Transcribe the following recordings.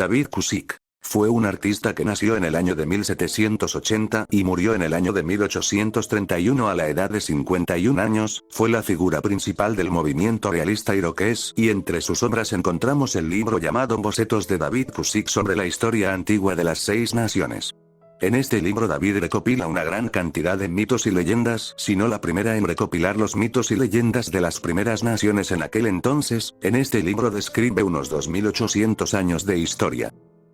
David Kušik fue un artista que nació en el año de 1780 y murió en el año de 1831 a la edad de 51 años, fue la figura principal del movimiento realista iroqués y entre sus obras encontramos el libro llamado Bocetos de David Kušik sobre la historia antigua de las 6 naciones. En este libro David recopila una gran cantidad de mitos y leyendas, sino la primera en recopilar los mitos y leyendas de las primeras naciones en aquel entonces. En este libro describe unos 2800 años de historia.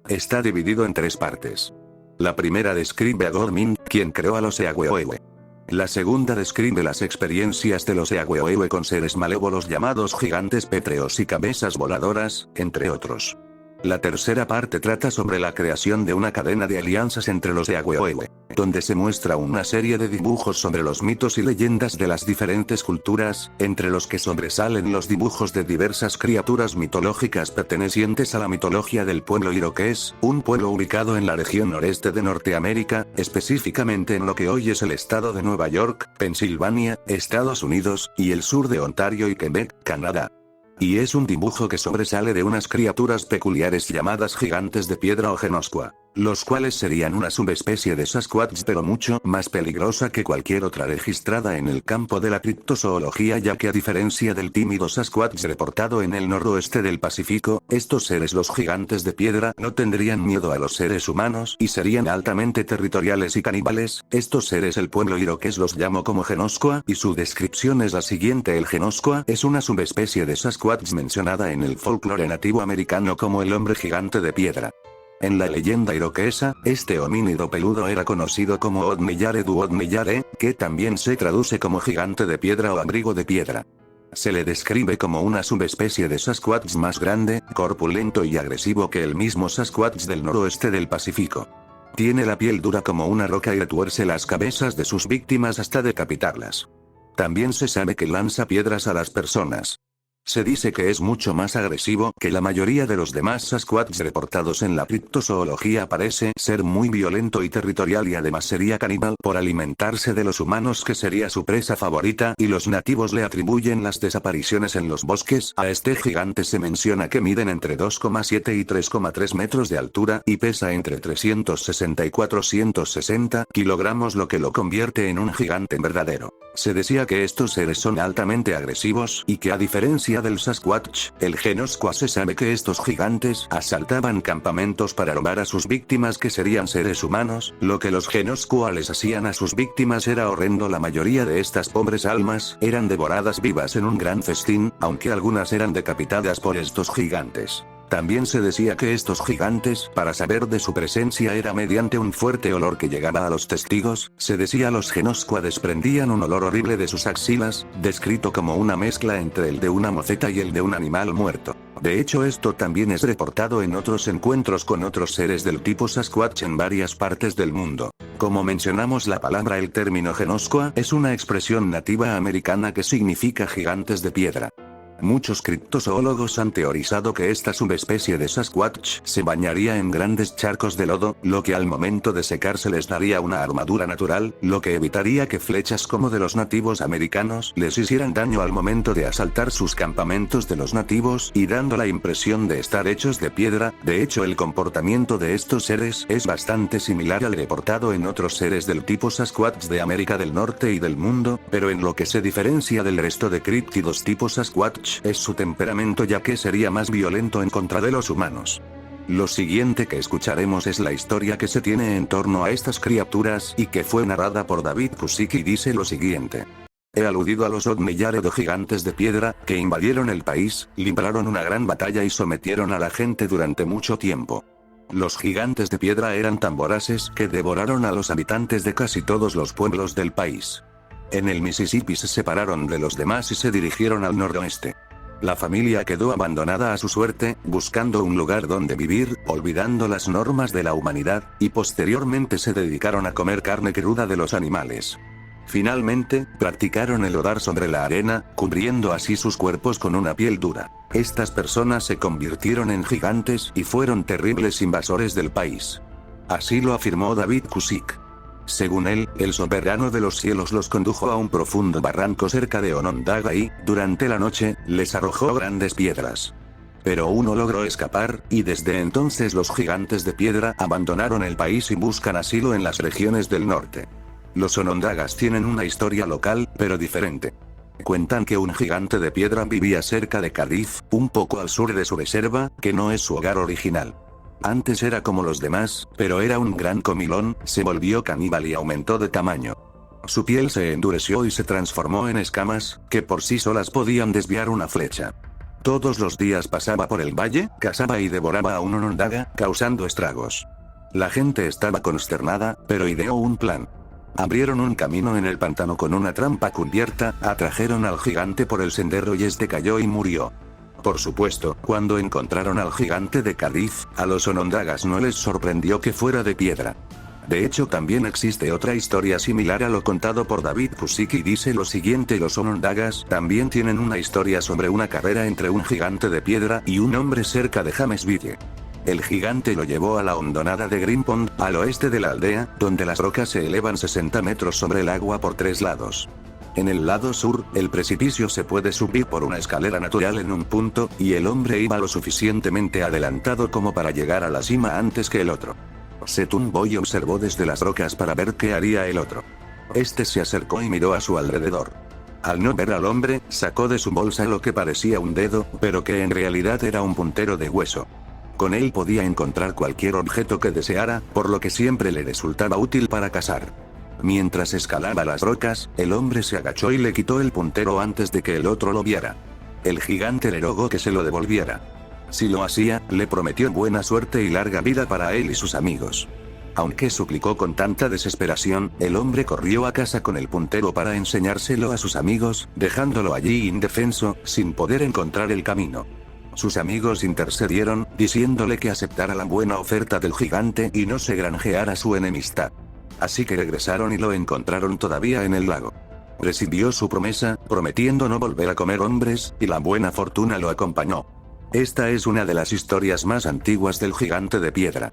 Está dividido en 3 partes. La primera describe a Godmin, quien creó a los Eahuehuehue. La segunda describe las experiencias de los Eahuehuehue con seres malévolos llamados gigantes pétreos y cabezas voladoras, entre otros. La tercera parte trata sobre la creación de una cadena de alianzas entre los Eahuehuehue, donde se muestra una serie de dibujos sobre los mitos y leyendas de las diferentes culturas, entre los que sobresalen los dibujos de diversas criaturas mitológicas pertenecientes a la mitología del pueblo iroqués, un pueblo ubicado en la región noreste de Norteamérica, específicamente en lo que hoy es el estado de Nueva York, Pensilvania, Estados Unidos, y el sur de Ontario y Quebec, Canadá. Y es un dibujo que sobresale de unas criaturas peculiares llamadas gigantes de piedra o Genoscua, los cuales serían una subespecie de Sasquatch pero mucho más peligrosa que cualquier otra registrada en el campo de la criptozoología, ya que a diferencia del tímido Sasquatch reportado en el noroeste del Pacífico, estos seres los gigantes de piedra no tendrían miedo a los seres humanos y serían altamente territoriales y caníbales. Estos seres el pueblo iroqués los llamó como Genoscua y su descripción es la siguiente: el Genoscua es una subespecie de Sasquatch mencionada en el folclore nativo americano como el hombre gigante de piedra. En la leyenda iroquesa, este homínido peludo era conocido como Odmeyare du Odmeyare, que también se traduce como gigante de piedra o abrigo de piedra. Se le describe como una subespecie de Sasquatch más grande, corpulento y agresivo que el mismo Sasquatch del noroeste del Pacífico. Tiene la piel dura como una roca y retuerce las cabezas de sus víctimas hasta decapitarlas. También se sabe que lanza piedras a las personas. Se dice que es mucho más agresivo que la mayoría de los demás Sasquatch reportados en la criptozoología. Parece ser muy violento y territorial y además sería caníbal por alimentarse de los humanos, que sería su presa favorita, y los nativos le atribuyen las desapariciones en los bosques. A este gigante se menciona que miden entre 2,7 y 3,3 metros de altura y pesa entre 360 y 460 kilogramos, lo que lo convierte en un gigante verdadero. Se decía que estos seres son altamente agresivos y que a diferencia del Sasquatch, el Genoscua, se sabe que estos gigantes asaltaban campamentos para robar a sus víctimas, que serían seres humanos. Lo que los Genoscua les hacían a sus víctimas era horrendo. La mayoría de estas pobres almas eran devoradas vivas en un gran festín, aunque algunas eran decapitadas por estos gigantes. También se decía que estos gigantes, para saber de su presencia era mediante un fuerte olor que llegaba a los testigos. Se decía los Genoscua desprendían un olor horrible de sus axilas, descrito como una mezcla entre el de una moceta y el de un animal muerto. De hecho, esto también es reportado en otros encuentros con otros seres del tipo Sasquatch en varias partes del mundo. Como mencionamos, el término Genoscua es una expresión nativa americana que significa gigantes de piedra. Muchos criptozoólogos han teorizado que esta subespecie de Sasquatch se bañaría en grandes charcos de lodo, lo que al momento de secarse les daría una armadura natural, lo que evitaría que flechas como de los nativos americanos les hicieran daño al momento de asaltar sus campamentos de los nativos, y dando la impresión de estar hechos de piedra. De hecho, el comportamiento de estos seres es bastante similar al reportado en otros seres del tipo Sasquatch de América del Norte y del mundo, pero en lo que se diferencia del resto de críptidos tipo Sasquatch es su temperamento, ya que sería más violento en contra de los humanos. Lo siguiente que escucharemos es la historia que se tiene en torno a estas criaturas y que fue narrada por David Kušik, y dice lo siguiente. He aludido a los Odmeyare o gigantes de piedra, que invadieron el país, libraron una gran batalla y sometieron a la gente durante mucho tiempo. Los gigantes de piedra eran tan voraces que devoraron a los habitantes de casi todos los pueblos del país. En el Mississippi se separaron de los demás y se dirigieron al noroeste. La familia quedó abandonada a su suerte, buscando un lugar donde vivir, olvidando las normas de la humanidad, y posteriormente se dedicaron a comer carne cruda de los animales. Finalmente, practicaron el rodar sobre la arena, cubriendo así sus cuerpos con una piel dura. Estas personas se convirtieron en gigantes y fueron terribles invasores del país. Así lo afirmó David Kušik. Según él, el soberano de los cielos los condujo a un profundo barranco cerca de Onondaga y, durante la noche, les arrojó grandes piedras. Pero uno logró escapar, y desde entonces los gigantes de piedra abandonaron el país y buscan asilo en las regiones del norte. Los Onondagas tienen una historia local, pero diferente. Cuentan que un gigante de piedra vivía cerca de Cádiz, un poco al sur de su reserva, que no es su hogar original. Antes era como los demás, pero era un gran comilón, se volvió caníbal y aumentó de tamaño. Su piel se endureció y se transformó en escamas, que por sí solas podían desviar una flecha. Todos los días pasaba por el valle, cazaba y devoraba a un Onondaga, causando estragos. La gente estaba consternada, pero ideó un plan. Abrieron un camino en el pantano con una trampa cubierta, atrajeron al gigante por el sendero y este cayó y murió. Por supuesto, cuando encontraron al gigante de Cádiz, a los Onondagas no les sorprendió que fuera de piedra. De hecho, también existe otra historia similar a lo contado por David Pusick y dice lo siguiente: los Onondagas también tienen una historia sobre una carrera entre un gigante de piedra y un hombre cerca de Jamesville. El gigante lo llevó a la hondonada de Green Pond, al oeste de la aldea, donde las rocas se elevan 60 metros sobre el agua por 3 lados. En el lado sur, el precipicio se puede subir por una escalera natural en un punto, y el hombre iba lo suficientemente adelantado como para llegar a la cima antes que el otro. Se tumbó y observó desde las rocas para ver qué haría el otro. Este se acercó y miró a su alrededor. Al no ver al hombre, sacó de su bolsa lo que parecía un dedo, pero que en realidad era un puntero de hueso. Con él podía encontrar cualquier objeto que deseara, por lo que siempre le resultaba útil para cazar. Mientras escalaba las rocas, el hombre se agachó y le quitó el puntero antes de que el otro lo viera. El gigante le rogó que se lo devolviera. Si lo hacía, le prometió buena suerte y larga vida para él y sus amigos. Aunque suplicó con tanta desesperación, el hombre corrió a casa con el puntero para enseñárselo a sus amigos, dejándolo allí indefenso, sin poder encontrar el camino. Sus amigos intercedieron, diciéndole que aceptara la buena oferta del gigante y no se granjeara su enemistad. Así que regresaron y lo encontraron todavía en el lago. Recibió su promesa, prometiendo no volver a comer hombres, y la buena fortuna lo acompañó. Esta es una de las historias más antiguas del gigante de piedra.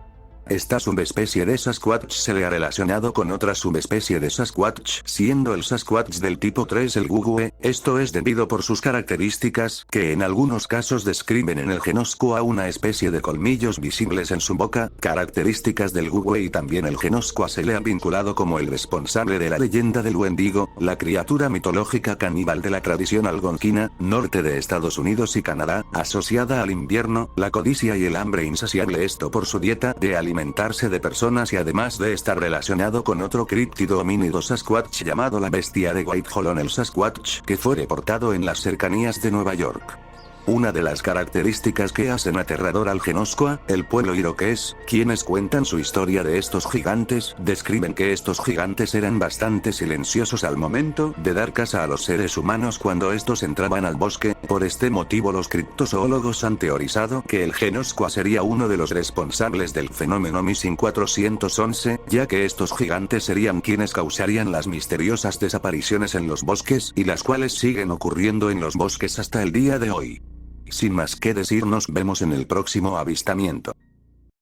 Esta subespecie de Sasquatch se le ha relacionado con otra subespecie de Sasquatch, siendo el Sasquatch del tipo 3 el Gugwe. Esto es debido por sus características, que en algunos casos describen en el Genoscua una especie de colmillos visibles en su boca, características del Gugwe, y también el Genoscua se le ha vinculado como el responsable de la leyenda del Wendigo, la criatura mitológica caníbal de la tradición algonquina, norte de Estados Unidos y Canadá, asociada al invierno, la codicia y el hambre insaciable, esto por su dieta de alimentarse de personas y además de estar relacionado con otro críptido homínido Sasquatch llamado la bestia de Whitehall, el Sasquatch, que fue reportado en las cercanías de Nueva York. Una de las características que hacen aterrador al Genoscua, el pueblo iroqués, quienes cuentan su historia de estos gigantes, describen que estos gigantes eran bastante silenciosos al momento de dar caza a los seres humanos cuando estos entraban al bosque. Por este motivo los criptozoólogos han teorizado que el Genoscua sería uno de los responsables del fenómeno Missing 411, ya que estos gigantes serían quienes causarían las misteriosas desapariciones en los bosques, y las cuales siguen ocurriendo en los bosques hasta el día de hoy. Sin más que decir, nos vemos en el próximo avistamiento.